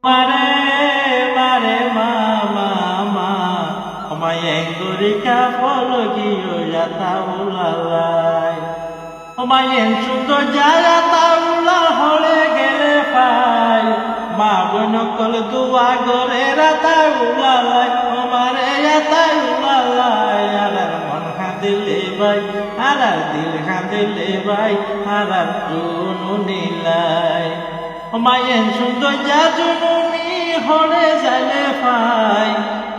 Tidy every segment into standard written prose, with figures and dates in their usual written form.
Mare, mare, mama, mama, Omayengurika fologio yata ulalai. Omayen sundo jayata ula hole gele fai. Ma bonokol dua gore rata ulalai. Omare yata ulalai. Adar mon khadile bai, adar dil khadile bai, adar junu nilai. Omayen sundo jajununi hole jale fai.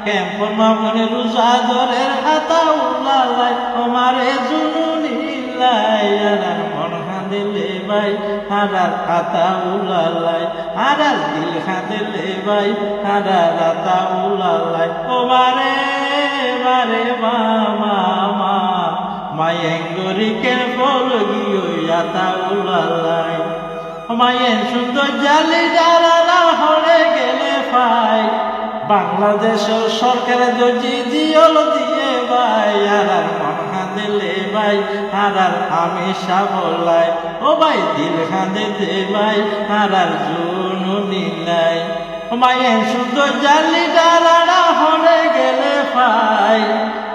Kempon mabone ruzadorer hata ulalai. Omare jununi nilai. Adar mon khadile bai, adar hata ulalai. Adar dil khadile bai, adar hata ulalai. Omare mare mama mama, Mayenguriken fologio yata ulalai. Omayen sundo jali jalala hole gele fai. বাংলাদেশের সরকার দজি জিয়ল দিয়ে ভাই আরার মন খাঁদিলে ভাই আরার আমি সাবলাই ও ভাই দিল খাঁদে দে ভাই আরার জুনু নিলাই মায়ের সুন্দর জালি ডালারা হলে গেলে ফাই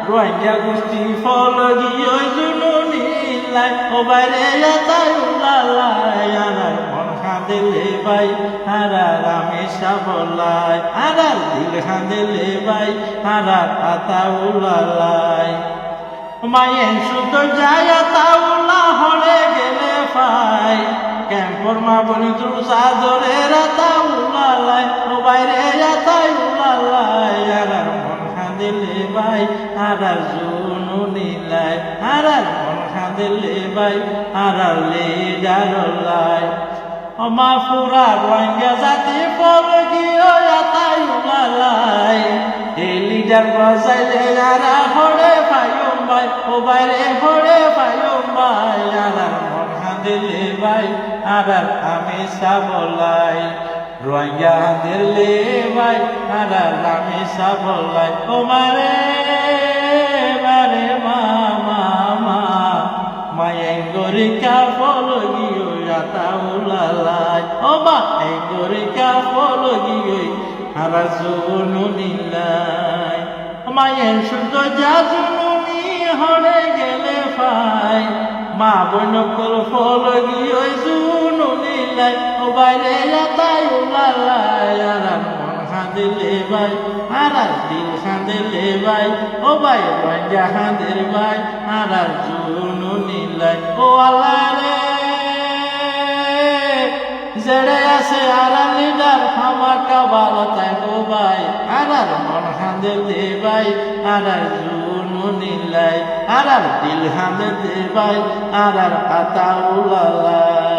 রোহিঙ্গা গোষ্ঠী ফল গিয়ে জুনু নিলাই ও বাইরে তাই উলালাই আরার মন খাঁদিলে ভাই আরার আমি সাবলাই আরার দিল খাঁদিলে ভাই আরার আতা উলালাই মায়ের সুন্দর যায় তাউলা হলে গেলে ফাই ক্যাম্পর মা বলি তুর সাদরে রাতা উলালাই ও বাইরে তাই উলালাই আরার মন খাঁদিলে ভাই আরার জুনু নিলাই আরার মন খাঁদিলে ভাই আরার লিডারলাই মা ফুরা রোহিঙ্গা জাতি ফলগিও তাই উলালাই এই লিডার বাজাইলে আরা হরে পাইম ভাই ও বাইরে হরে পাইম ভাই আরার মন খাঁদিলে ভাই আরার আমি সাবলাই রোহিঙ্গা দিলে ভাই আরার আমি সাবলাই ও মারে মারে মামা মা মায়েঙ্গরিকা ফলগিও yata ulalai Oma engorika fologiyoi harazunu nilai Mayen sundo jazununi hore gele fai Ma bonokol fologiyoi zunu nilai O baile yata ulalai arar mon khadile bai arar dil khadile bai O bai wanja khadir bai arar zunu nilai O Allah জেড়ে আছে আরার leader আমারটা ভালো থাকো ভাই আরার মন খাঁদিলে ভাই আরার জুনু নিলাই আরার দিল খাঁদিলে ভাই আরার পাতা উলালাই